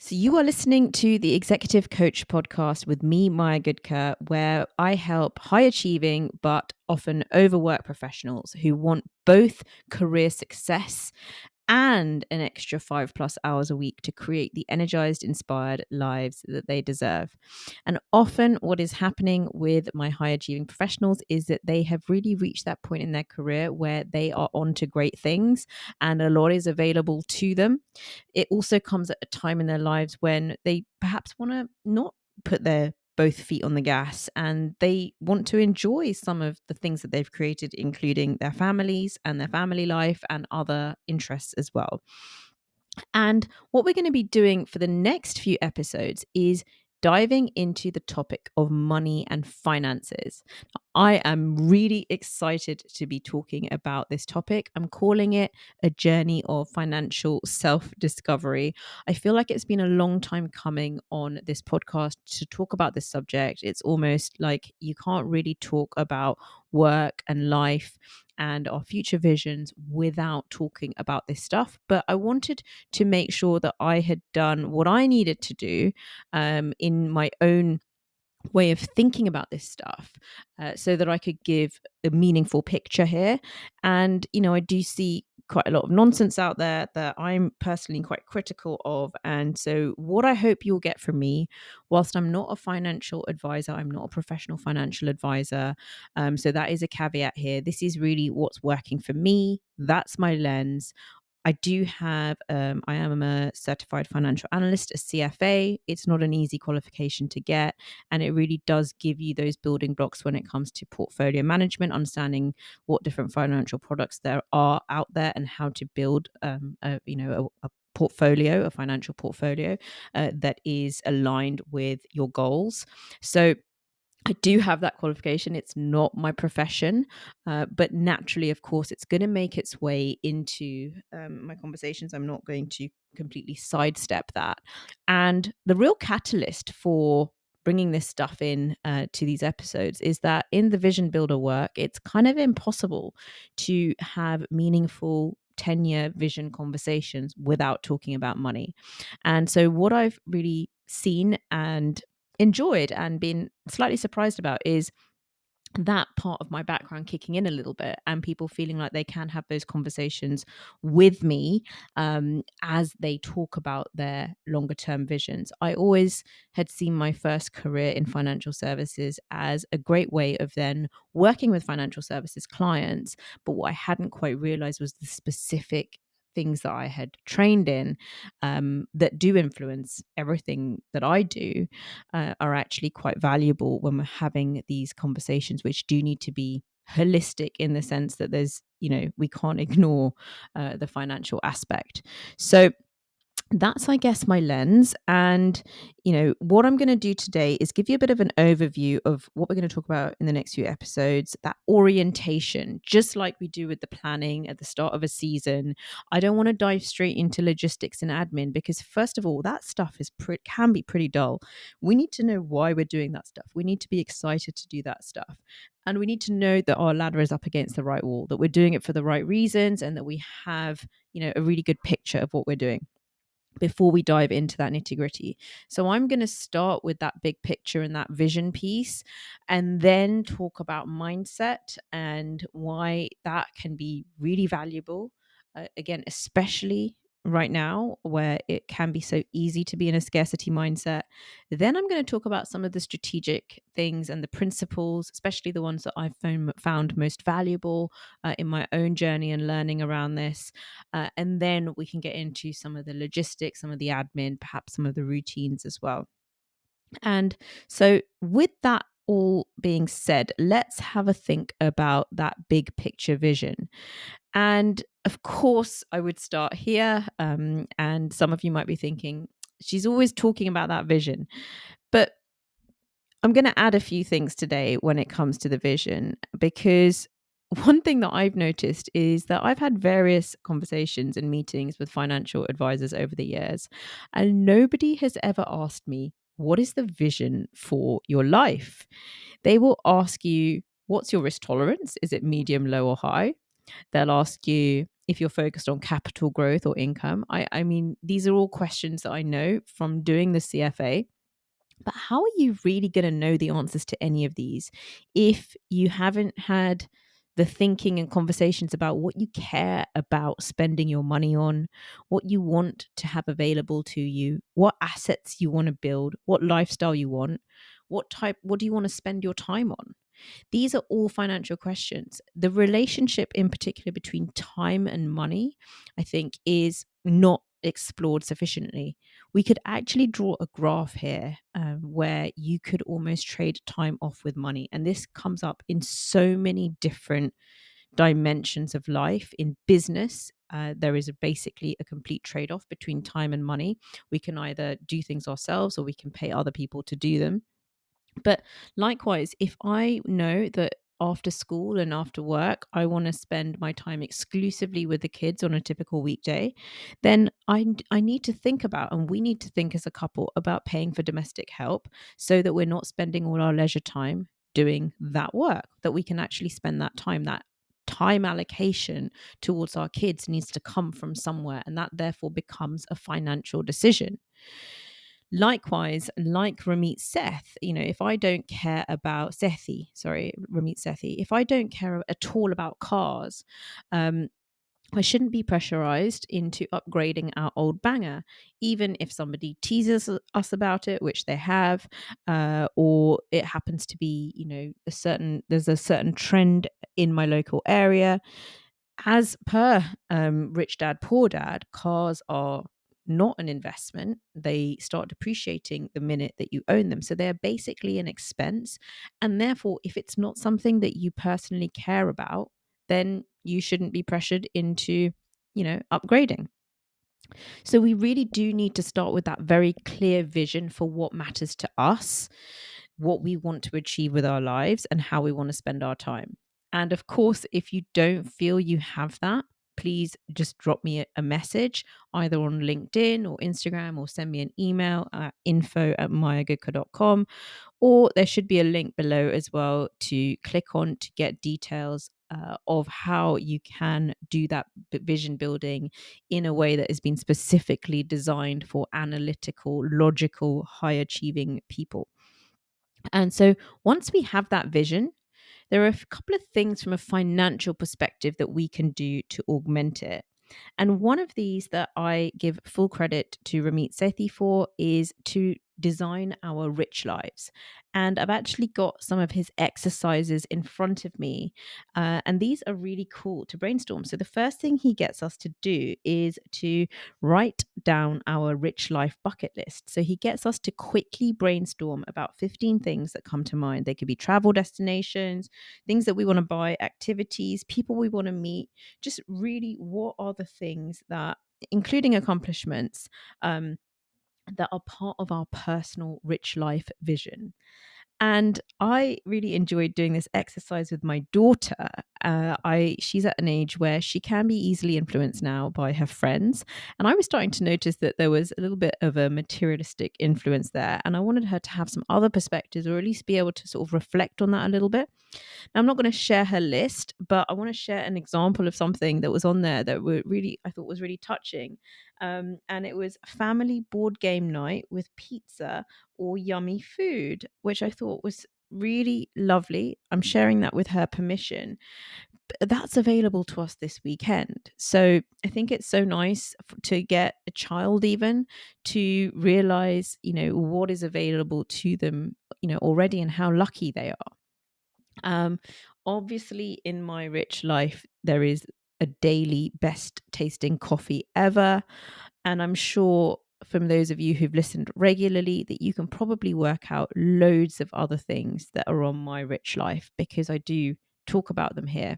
So, you are listening to the Executive Coach podcast with me, Maya Goodker, where I help high achieving but often overworked professionals who want both career success and an extra 5+ hours a week to create the energized, inspired lives that they deserve. And often, what is happening with my high achieving professionals is that they have really reached that point in their career where they are on to great things and a lot is available to them. It also comes at a time in their lives when they perhaps want to not put their both feet on the gas and they want to enjoy some of the things that they've created, including their families and their family life and other interests as well. And what we're going to be doing for the next few episodes is diving into the topic of money and finances. I am really excited to be talking about this topic. I'm calling it a journey of financial self-discovery. I feel like it's been a long time coming on this podcast to talk about this subject. It's almost like you can't really talk about work and life and our future visions without talking about this stuff. But I wanted to make sure that I had done what I needed to do in my own way of thinking about this stuff so that I could give a meaningful picture here. And, I do see quite a lot of nonsense out there that I'm personally quite critical of. And so what I hope you'll get from me, whilst I'm not a financial advisor, I'm not a professional financial advisor. So that is a caveat here. This is really what's working for me. That's my lens. I do have, I am a certified financial analyst, a CFA. It's not an easy qualification to get. And it really does give you those building blocks when it comes to portfolio management, understanding what different financial products there are out there and how to build, a portfolio, a financial portfolio that is aligned with your goals. So I do have that qualification. It's not my profession, but naturally, of course, it's going to make its way into my conversations. I'm not going to completely sidestep that. And the real catalyst for bringing this stuff in to these episodes is that in the vision builder work, it's kind of impossible to have meaningful 10-year vision conversations without talking about money. And so, what I've really seen and enjoyed and been slightly surprised about is that part of my background kicking in a little bit and people feeling like they can have those conversations with me as they talk about their longer term visions. I always had seen my first career in financial services as a great way of then working with financial services clients. But what I hadn't quite realized was the specific things that I had trained in that do influence everything that I do are actually quite valuable when we're having these conversations, which do need to be holistic in the sense that we can't ignore the financial aspect. So that's, I guess, my lens. And, what I'm going to do today is give you a bit of an overview of what we're going to talk about in the next few episodes, that orientation, just like we do with the planning at the start of a season. I don't want to dive straight into logistics and admin because, first of all, that stuff can be pretty dull. We need to know why we're doing that stuff. We need to be excited to do that stuff. And we need to know that our ladder is up against the right wall, that we're doing it for the right reasons, and that we have, a really good picture of what we're doing before we dive into that nitty gritty. So I'm going to start with that big picture and that vision piece, and then talk about mindset and why that can be really valuable. Again, especially right now where it can be so easy to be in a scarcity mindset. Then I'm going to talk about some of the strategic things and the principles, especially the ones that I've found most valuable in my own journey and learning around this. And then we can get into some of the logistics, some of the admin, perhaps some of the routines as well. And so, with that all being said, let's have a think about that big picture vision. And of course, I would start here. And some of you might be thinking, she's always talking about that vision. But I'm going to add a few things today when it comes to the vision, because one thing that I've noticed is that I've had various conversations and meetings with financial advisors over the years, and nobody has ever asked me, what is the vision for your life? They will ask you, what's your risk tolerance? Is it medium, low, or high? They'll ask you, if you're focused on capital growth or income. I mean, these are all questions that I know from doing the CFA. But how are you really going to know the answers to any of these if you haven't had the thinking and conversations about what you care about spending your money on, what you want to have available to you, what assets you want to build, what lifestyle you want, what do you want to spend your time on? These are all financial questions. The relationship, in particular, between time and money, I think, is not explored sufficiently. We could actually draw a graph here where you could almost trade time off with money. And this comes up in so many different dimensions of life. In business, there is basically a complete trade off between time and money. We can either do things ourselves or we can pay other people to do them. But likewise, if I know that after school and after work, I want to spend my time exclusively with the kids on a typical weekday, then I need to think about, and we need to think as a couple about paying for domestic help so that we're not spending all our leisure time doing that work, that we can actually spend that time allocation towards our kids needs to come from somewhere, and that therefore becomes a financial decision. Likewise, like Rameet Seth, if I don't care about Rameet Sethi, if I don't care at all about cars, I shouldn't be pressurized into upgrading our old banger, even if somebody teases us about it, which they have, or it happens to be, there's a certain trend in my local area. As per Rich Dad Poor Dad, cars are not an investment. They start depreciating the minute that you own them. So they're basically an expense. And therefore, if it's not something that you personally care about, then you shouldn't be pressured into, upgrading. So we really do need to start with that very clear vision for what matters to us, what we want to achieve with our lives, and how we want to spend our time. And of course, if you don't feel you have that, please just drop me a message either on LinkedIn or Instagram, or send me an email at info@mayagoodka.com. Or there should be a link below as well to click on to get details of how you can do that vision building in a way that has been specifically designed for analytical, logical, high achieving people. And so once we have that vision, there are a couple of things from a financial perspective that we can do to augment it. And one of these that I give full credit to Rameet Sethi for is to design our rich lives. And I've actually got some of his exercises in front of me. And these are really cool to brainstorm. So the first thing he gets us to do is to write down our rich life bucket list. So he gets us to quickly brainstorm about 15 things that come to mind. They could be travel destinations, things that we want to buy, activities, people we want to meet, just really what are the things that, including accomplishments, that are part of our personal rich life vision. And I really enjoyed doing this exercise with my daughter. She's at an age where she can be easily influenced now by her friends. And I was starting to notice that there was a little bit of a materialistic influence there. And I wanted her to have some other perspectives, or at least be able to sort of reflect on that a little bit. Now, I'm not going to share her list, but I want to share an example of something that was on there that I thought was really touching. And it was family board game night with pizza or yummy food, which I thought was really lovely. I'm sharing that with her permission. But that's available to us this weekend. So I think it's so nice to get a child even to realize, what is available to them, already, and how lucky they are. Obviously, in my rich life, there is a daily best tasting coffee ever. And I'm sure from those of you who've listened regularly that you can probably work out loads of other things that are on my rich life, because I do talk about them here.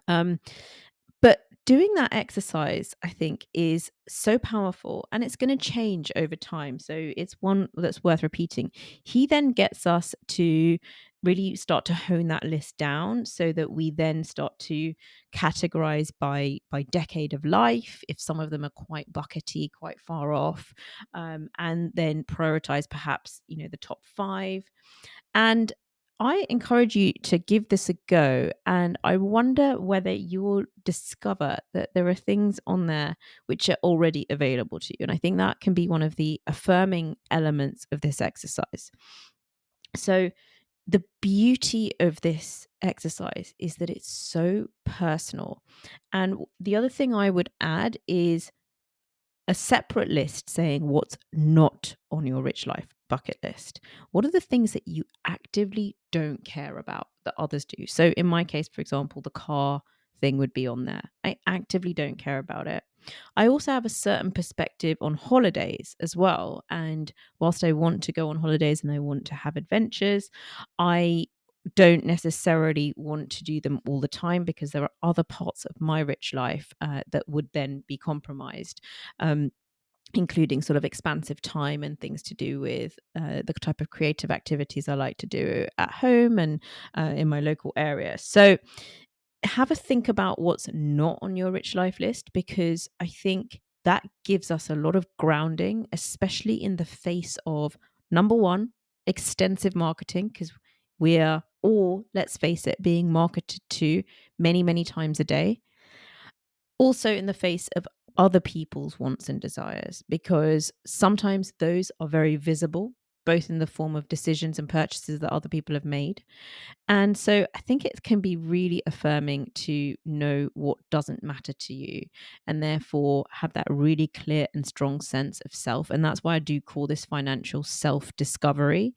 But doing that exercise, I think, is so powerful, and it's going to change over time. So it's one that's worth repeating. He then gets us to really start to hone that list down so that we then start to categorize by decade of life, if some of them are quite buckety, quite far off, and then prioritize perhaps, the top 5. And I encourage you to give this a go, and I wonder whether you'll discover that there are things on there which are already available to you. And I think that can be one of the affirming elements of this exercise. So, the beauty of this exercise is that it's so personal. And the other thing I would add is a separate list saying what's not on your rich life bucket list. What are the things that you actively don't care about that others do? So, in my case, for example, the car thing would be on there. I actively don't care about it. I also have a certain perspective on holidays as well. And whilst I want to go on holidays and I want to have adventures, I don't necessarily want to do them all the time because there are other parts of my rich life that would then be compromised. Including sort of expansive time and things to do with the type of creative activities I like to do at home and in my local area. So have a think about what's not on your rich life list, because I think that gives us a lot of grounding, especially in the face of number one, extensive marketing, because we are all, let's face it, being marketed to many, many times a day. Also in the face of other people's wants and desires, because sometimes those are very visible, both in the form of decisions and purchases that other people have made. And so I think it can be really affirming to know what doesn't matter to you, and therefore have that really clear and strong sense of self. And that's why I do call this financial self discovery.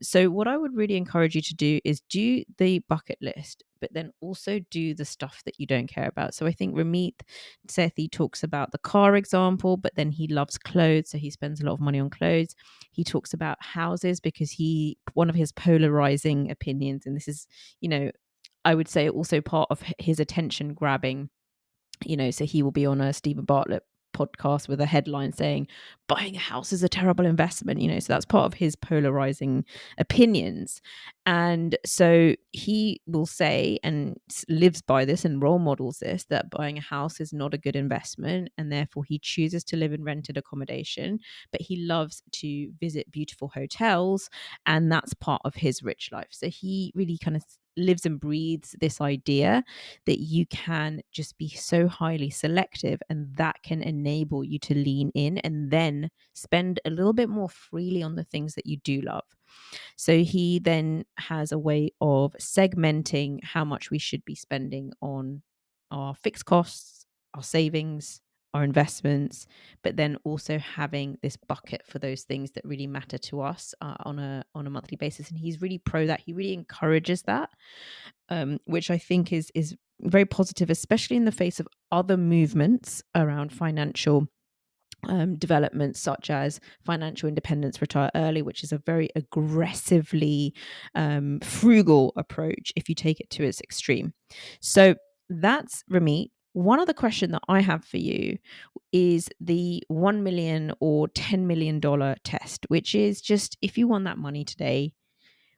So, what I would really encourage you to do is do the bucket list, but then also do the stuff that you don't care about. So, I think Rameet Sethi talks about the car example, but then he loves clothes. So, he spends a lot of money on clothes. He talks about houses because one of his polarizing opinions, and this is, I would say also part of his attention grabbing, so he will be on a Stephen Bartlett podcast with a headline saying buying a house is a terrible investment, so that's part of his polarizing opinions. And so he will say and lives by this and role models this, that buying a house is not a good investment, and therefore he chooses to live in rented accommodation, but he loves to visit beautiful hotels, and that's part of his rich life. So he really kind of lives and breathes this idea that you can just be so highly selective, and that can enable you to lean in and then spend a little bit more freely on the things that you do love. So he then has a way of segmenting how much we should be spending on our fixed costs, our savings, our investments, but then also having this bucket for those things that really matter to us on a monthly basis. And he's really pro that. He really encourages that, which I think is very positive, especially in the face of other movements around financial developments, such as financial independence, retire early, which is a very aggressively frugal approach if you take it to its extreme. So that's Rameet. One other question that I have for you is the $1 million or $10 million test, which is just, if you won that money today,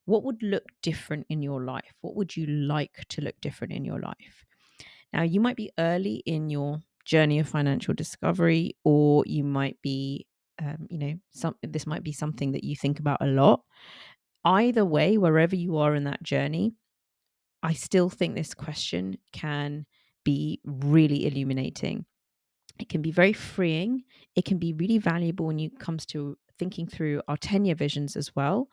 what would look different in your life? What would you like to look different in your life? Now, you might be early in your journey of financial discovery, or you might be, this might be something that you think about a lot. Either way, wherever you are in that journey, I still think this question can be really illuminating. It can be very freeing. It can be really valuable when it comes to thinking through our 10-year visions as well,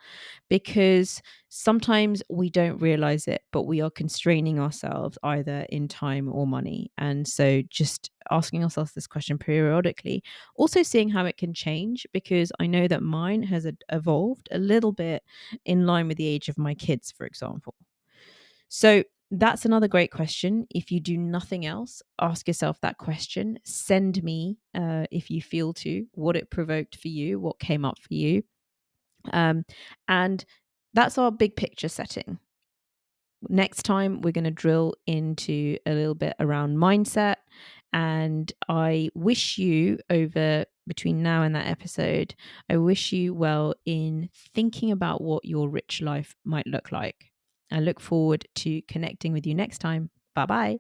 because sometimes we don't realize it, but we are constraining ourselves either in time or money. And so just asking ourselves this question periodically, also seeing how it can change, because I know that mine has evolved a little bit in line with the age of my kids, for example. So that's another great question. If you do nothing else, ask yourself that question. Send me, if you feel to, what it provoked for you, what came up for you. And that's our big picture setting. Next time, we're going to drill into a little bit around mindset. And I wish you, over between now and that episode, I wish you well in thinking about what your rich life might look like. I look forward to connecting with you next time. Bye bye.